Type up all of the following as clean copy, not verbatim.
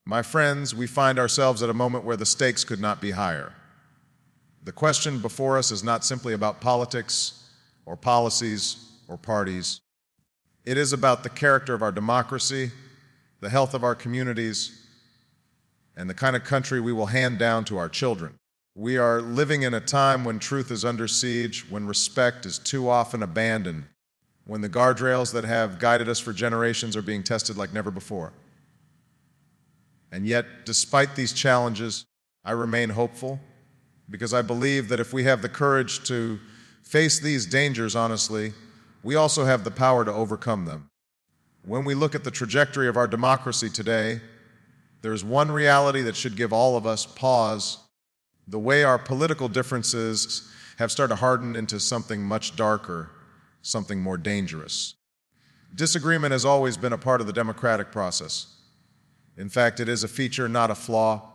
My friends, we find ourselves at a moment where the stakes could not be higher. The question before us is not simply about politics or policies or parties. It is about the character of our democracy, the health of our communities, and the kind of country we will hand down to our children. We are living in a time when truth is under siege, when respect is too often abandoned, when the guardrails that have guided us for generations are being tested like never before. And yet, despite these challenges, I remain hopeful, because I believe that if we have the courage to face these dangers honestly, we also have the power to overcome them. When we look at the trajectory of our democracy today, there is one reality that should give all of us pause. The way our political differences have started to harden into something much darker, something more dangerous. Disagreement has always been a part of the democratic process. In fact, it is a feature, not a flaw.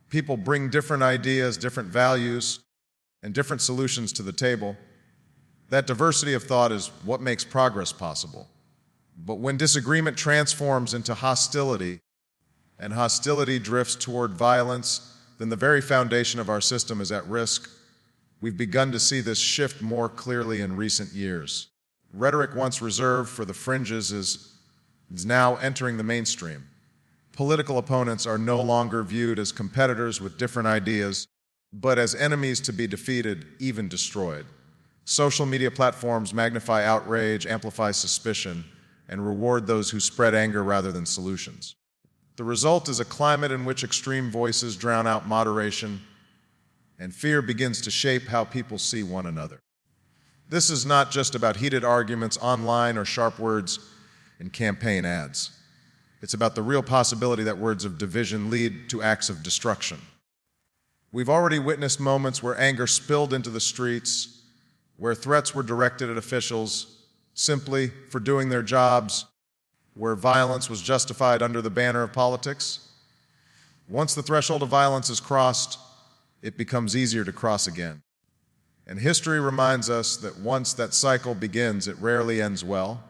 People bring different ideas, different values, and different solutions to the table. That diversity of thought is what makes progress possible. But when disagreement transforms into hostility, and hostility drifts toward violence, then the very foundation of our system is at risk. We've begun to see this shift more clearly in recent years. Rhetoric once reserved for the fringes is now entering the mainstream. Political opponents are no longer viewed as competitors with different ideas, but as enemies to be defeated, even destroyed. Social media platforms magnify outrage, amplify suspicion, and reward those who spread anger rather than solutions. The result is a climate in which extreme voices drown out moderation, and fear begins to shape how people see one another. This is not just about heated arguments online or sharp words in campaign ads. It's about the real possibility that words of division lead to acts of destruction. We've already witnessed moments where anger spilled into the streets, where threats were directed at officials simply for doing their jobs, where violence was justified under the banner of politics. Once the threshold of violence is crossed, it becomes easier to cross again. And history reminds us that once that cycle begins, it rarely ends well.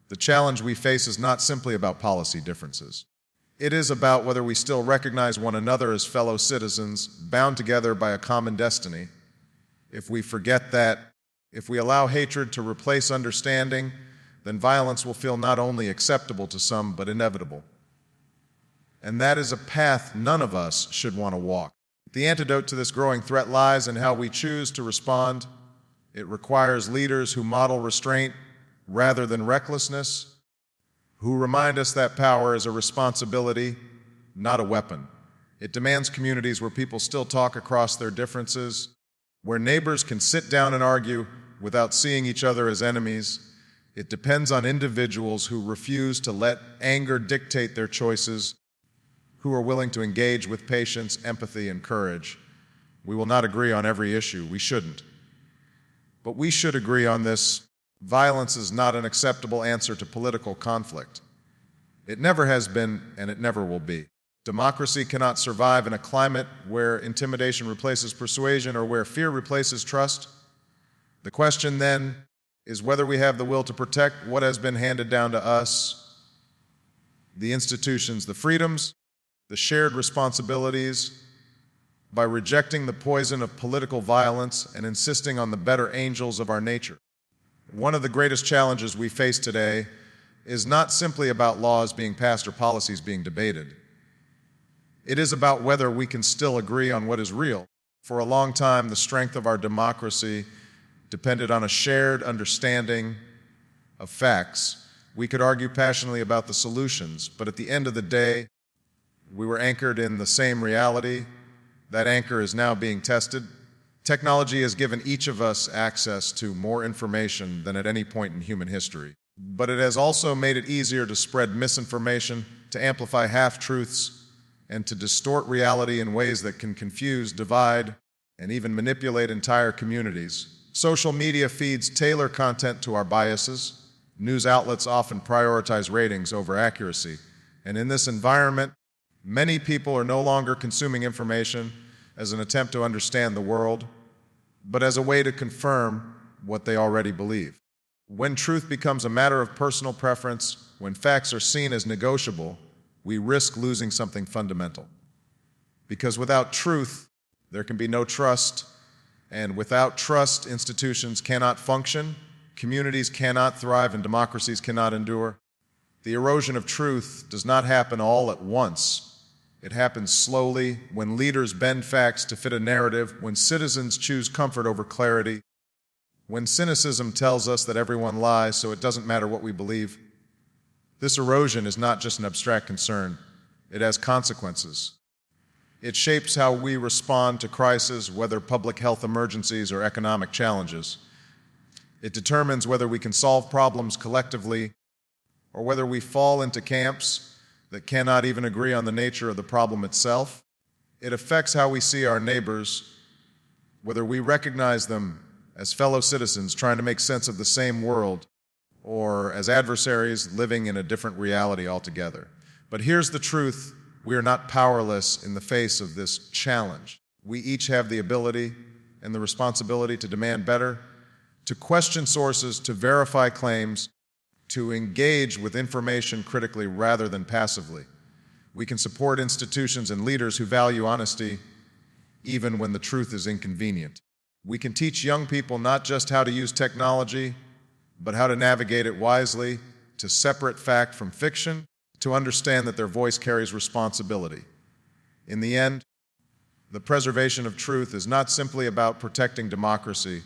The challenge we face is not simply about policy differences. It is about whether we still recognize one another as fellow citizens, bound together by a common destiny. If we forget that, if we allow hatred to replace understanding, then violence will feel not only acceptable to some, but inevitable. And that is a path none of us should want to walk. The antidote to this growing threat lies in how we choose to respond. It requires leaders who model restraint rather than recklessness, who remind us that power is a responsibility, not a weapon. It demands communities where people still talk across their differences, where neighbors can sit down and argue without seeing each other as enemies. It depends on individuals who refuse to let anger dictate their choices, who are willing to engage with patience, empathy, and courage. We will not agree on every issue. We shouldn't. But we should agree on this. Violence is not an acceptable answer to political conflict. It never has been, and it never will be. Democracy cannot survive in a climate where intimidation replaces persuasion or where fear replaces trust. The question then is whether we have the will to protect what has been handed down to us, the institutions, the freedoms, the shared responsibilities, by rejecting the poison of political violence and insisting on the better angels of our nature. One of the greatest challenges we face today is not simply about laws being passed or policies being debated. It is about whether we can still agree on what is real. For a long time, the strength of our democracy depended on a shared understanding of facts. We could argue passionately about the solutions, but at the end of the day, we were anchored in the same reality. That anchor is now being tested. Technology has given each of us access to more information than at any point in human history. But it has also made it easier to spread misinformation, to amplify half-truths, and to distort reality in ways that can confuse, divide, and even manipulate entire communities. Social media feeds tailor content to our biases. News outlets often prioritize ratings over accuracy. And in this environment, many people are no longer consuming information as an attempt to understand the world, but as a way to confirm what they already believe. When truth becomes a matter of personal preference, when facts are seen as negotiable, we risk losing something fundamental. Because without truth, there can be no trust, and without trust, institutions cannot function, communities cannot thrive, and democracies cannot endure. The erosion of truth does not happen all at once. It happens slowly, when leaders bend facts to fit a narrative, when citizens choose comfort over clarity, when cynicism tells us that everyone lies, so it doesn't matter what we believe. This erosion is not just an abstract concern. It has consequences. It shapes how we respond to crises, whether public health emergencies or economic challenges. It determines whether we can solve problems collectively or whether we fall into camps that cannot even agree on the nature of the problem itself. It affects how we see our neighbors, whether we recognize them as fellow citizens trying to make sense of the same world, or as adversaries living in a different reality altogether. But here's the truth: we are not powerless in the face of this challenge. We each have the ability and the responsibility to demand better, to question sources, to verify claims, to engage with information critically rather than passively. We can support institutions and leaders who value honesty even when the truth is inconvenient. We can teach young people not just how to use technology, but how to navigate it wisely, to separate fact from fiction, to understand that their voice carries responsibility. In the end, the preservation of truth is not simply about protecting democracy,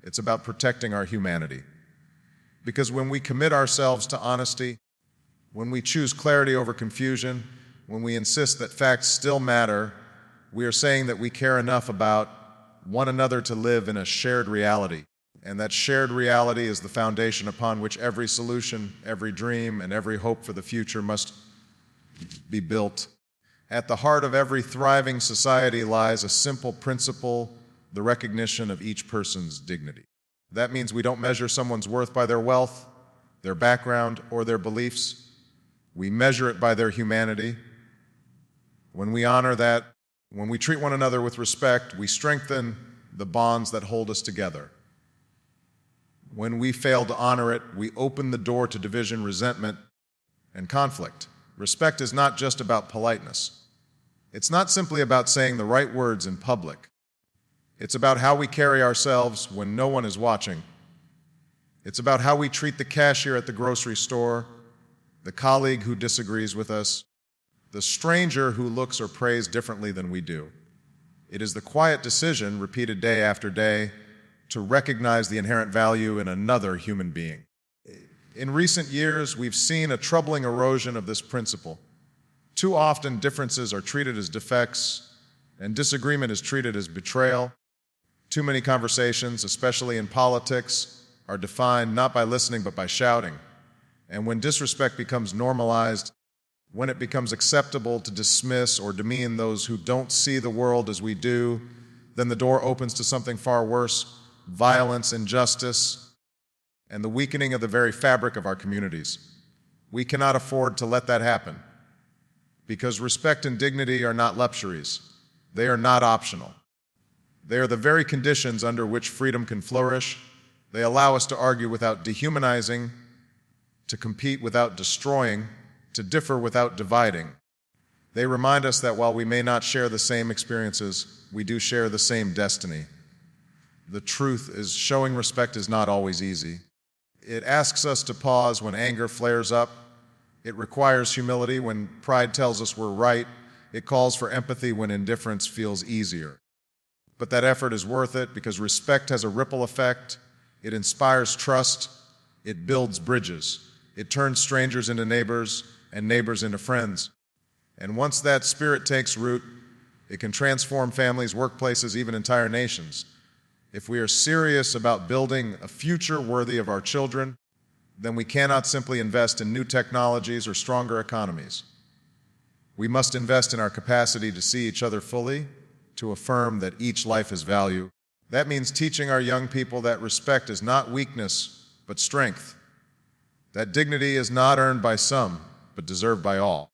it's about protecting our humanity. Because when we commit ourselves to honesty, when we choose clarity over confusion, when we insist that facts still matter, we are saying that we care enough about one another to live in a shared reality. And that shared reality is the foundation upon which every solution, every dream, and every hope for the future must be built. At the heart of every thriving society lies a simple principle: the recognition of each person's dignity. That means we don't measure someone's worth by their wealth, their background, or their beliefs. We measure it by their humanity. When we honor that, when we treat one another with respect, we strengthen the bonds that hold us together. When we fail to honor it, we open the door to division, resentment, and conflict. Respect is not just about politeness. It's not simply about saying the right words in public. It's about how we carry ourselves when no one is watching. It's about how we treat the cashier at the grocery store, the colleague who disagrees with us, the stranger who looks or prays differently than we do. It is the quiet decision, repeated day after day, to recognize the inherent value in another human being. In recent years, we've seen a troubling erosion of this principle. Too often, differences are treated as defects, and disagreement is treated as betrayal. Too many conversations, especially in politics, are defined not by listening but by shouting. And when disrespect becomes normalized, when it becomes acceptable to dismiss or demean those who don't see the world as we do, then the door opens to something far worse: violence, injustice, and the weakening of the very fabric of our communities. We cannot afford to let that happen, because respect and dignity are not luxuries. They are not optional. They are the very conditions under which freedom can flourish. They allow us to argue without dehumanizing, to compete without destroying, to differ without dividing. They remind us that while we may not share the same experiences, we do share the same destiny. The truth is, showing respect is not always easy. It asks us to pause when anger flares up. It requires humility when pride tells us we're right. It calls for empathy when indifference feels easier. But that effort is worth it, because respect has a ripple effect. It inspires trust. It builds bridges. It turns strangers into neighbors and neighbors into friends. And once that spirit takes root, it can transform families, workplaces, even entire nations. If we are serious about building a future worthy of our children, then we cannot simply invest in new technologies or stronger economies. We must invest in our capacity to see each other fully, to affirm that each life has value. That means teaching our young people that respect is not weakness, but strength. That dignity is not earned by some, but deserved by all.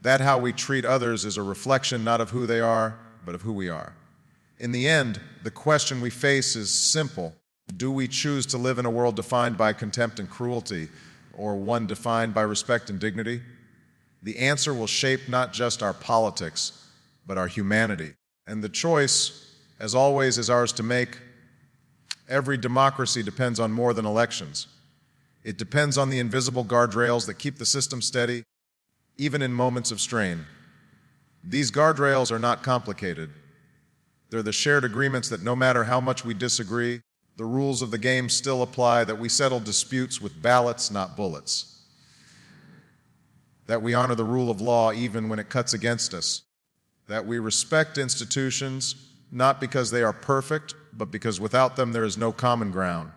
That how we treat others is a reflection not of who they are, but of who we are. In the end, the question we face is simple. Do we choose to live in a world defined by contempt and cruelty, or one defined by respect and dignity? The answer will shape not just our politics, but our humanity. And the choice, as always, is ours to make. Every democracy depends on more than elections. It depends on the invisible guardrails that keep the system steady, even in moments of strain. These guardrails are not complicated. They're the shared agreements that no matter how much we disagree, the rules of the game still apply, that we settle disputes with ballots, not bullets. That we honor the rule of law even when it cuts against us. That we respect institutions, not because they are perfect, but because without them there is no common ground.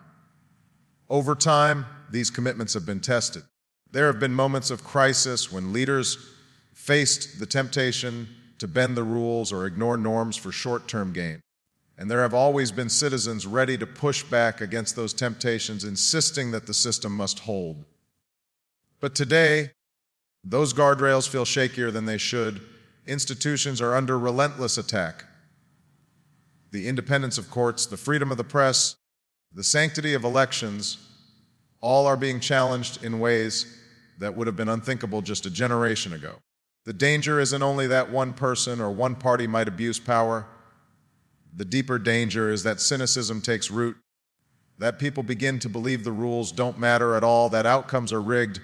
Over time, these commitments have been tested. There have been moments of crisis when leaders faced the temptation to bend the rules or ignore norms for short-term gain. And there have always been citizens ready to push back against those temptations, insisting that the system must hold. But today, those guardrails feel shakier than they should. Institutions are under relentless attack. The independence of courts, the freedom of the press, the sanctity of elections, all are being challenged in ways that would have been unthinkable just a generation ago. The danger isn't only that one person or one party might abuse power. The deeper danger is that cynicism takes root, that people begin to believe the rules don't matter at all, that outcomes are rigged,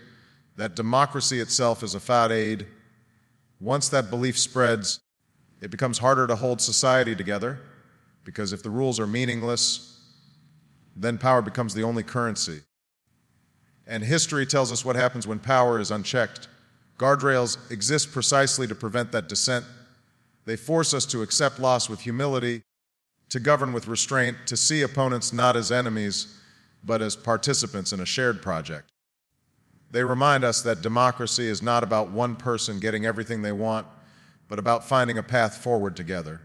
that democracy itself is a fad. Once that belief spreads, it becomes harder to hold society together, because if the rules are meaningless, then power becomes the only currency. And history tells us what happens when power is unchecked. Guardrails exist precisely to prevent that descent. They force us to accept loss with humility, to govern with restraint, to see opponents not as enemies, but as participants in a shared project. They remind us that democracy is not about one person getting everything they want, but about finding a path forward together.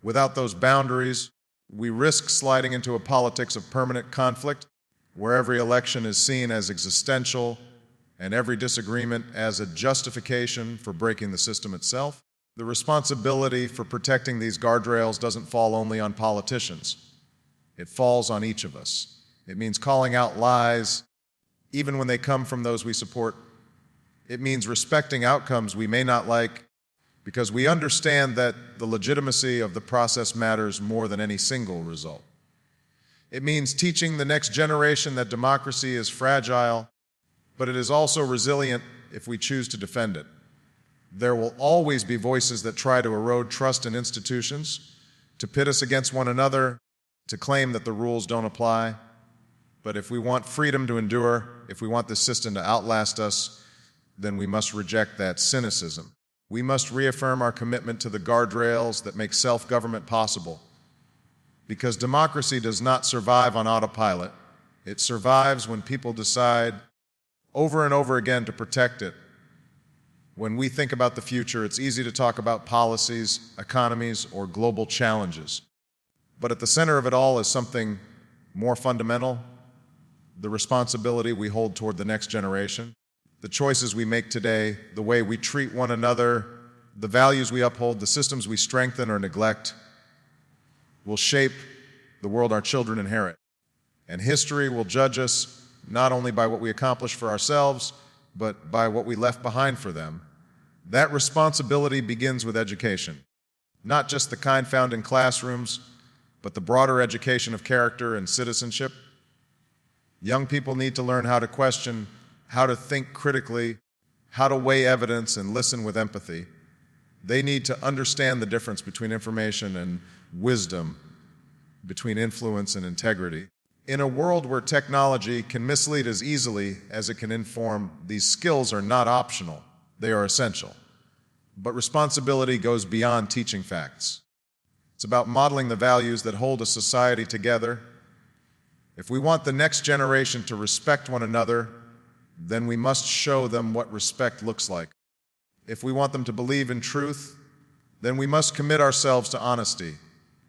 Without those boundaries, we risk sliding into a politics of permanent conflict, where every election is seen as existential and every disagreement as a justification for breaking the system itself. The responsibility for protecting these guardrails doesn't fall only on politicians. It falls on each of us. It means calling out lies, even when they come from those we support. It means respecting outcomes we may not like, because we understand that the legitimacy of the process matters more than any single result. It means teaching the next generation that democracy is fragile, but it is also resilient if we choose to defend it. There will always be voices that try to erode trust in institutions, to pit us against one another, to claim that the rules don't apply. But if we want freedom to endure, if we want this system to outlast us, then we must reject that cynicism. We must reaffirm our commitment to the guardrails that make self-government possible. Because democracy does not survive on autopilot. It survives when people decide over and over again to protect it. When we think about the future, it's easy to talk about policies, economies, or global challenges. But at the center of it all is something more fundamental: the responsibility we hold toward the next generation. The choices we make today, the way we treat one another, the values we uphold, the systems we strengthen or neglect, will shape the world our children inherit. And history will judge us not only by what we accomplish for ourselves, but by what we left behind for them. That responsibility begins with education. Not just the kind found in classrooms, but the broader education of character and citizenship. Young people need to learn how to question, how to think critically, how to weigh evidence and listen with empathy. They need to understand the difference between information and wisdom, between influence and integrity. In a world where technology can mislead as easily as it can inform, these skills are not optional. They are essential. But responsibility goes beyond teaching facts. It's about modeling the values that hold a society together. If we want the next generation to respect one another, then we must show them what respect looks like. If we want them to believe in truth, then we must commit ourselves to honesty.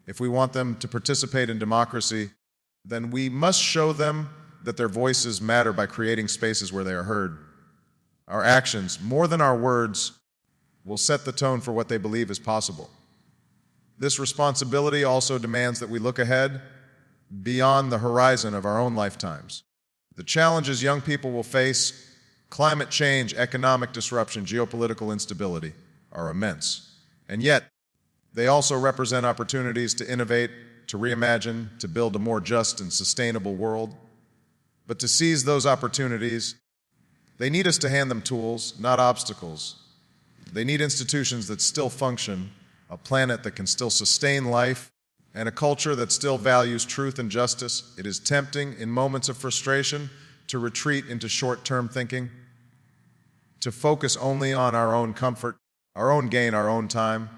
If we want them to participate in democracy, then we must show them that their voices matter by creating spaces where they are heard. Our actions, more than our words, will set the tone for what they believe is possible. This responsibility also demands that we look ahead, beyond the horizon of our own lifetimes. The challenges young people will face Climate change, economic disruption, geopolitical instability are immense. And yet, they also represent opportunities to innovate, to reimagine, to build a more just and sustainable world. But to seize those opportunities, they need us to hand them tools, not obstacles. They need institutions that still function, a planet that can still sustain life, and a culture that still values truth and justice. It is tempting in moments of frustration to retreat into short-term thinking, to focus only on our own comfort, our own gain, our own time.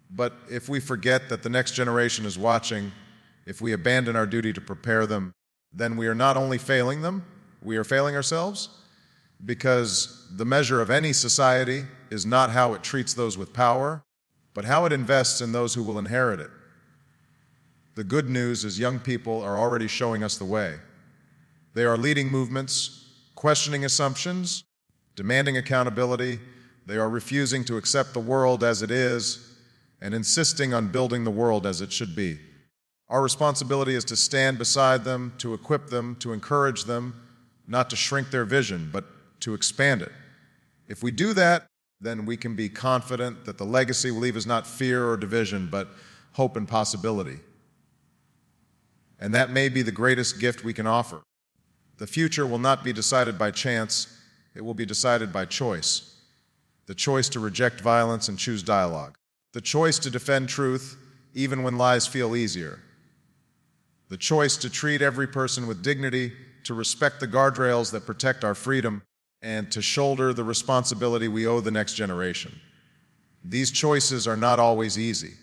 But if we forget that the next generation is watching, if we abandon our duty to prepare them, then we are not only failing them, we are failing ourselves, because the measure of any society is not how it treats those with power, but how it invests in those who will inherit it. The good news is young people are already showing us the way. They are leading movements, questioning assumptions, demanding accountability. They are refusing to accept the world as it is and insisting on building the world as it should be. Our responsibility is to stand beside them, to equip them, to encourage them, not to shrink their vision, but to expand it. If we do that, then we can be confident that the legacy we leave is not fear or division, but hope and possibility. And that may be the greatest gift we can offer. The future will not be decided by chance, it will be decided by choice. The choice to reject violence and choose dialogue. The choice to defend truth even when lies feel easier. The choice to treat every person with dignity, to respect the guardrails that protect our freedom, and to shoulder the responsibility we owe the next generation. These choices are not always easy,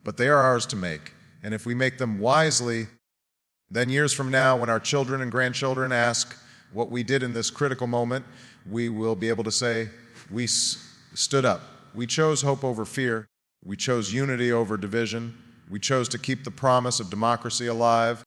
but they are ours to make. And if we make them wisely, then years from now, when our children and grandchildren ask what we did in this critical moment, we will be able to say, we stood up. We chose hope over fear. We chose unity over division. We chose to keep the promise of democracy alive.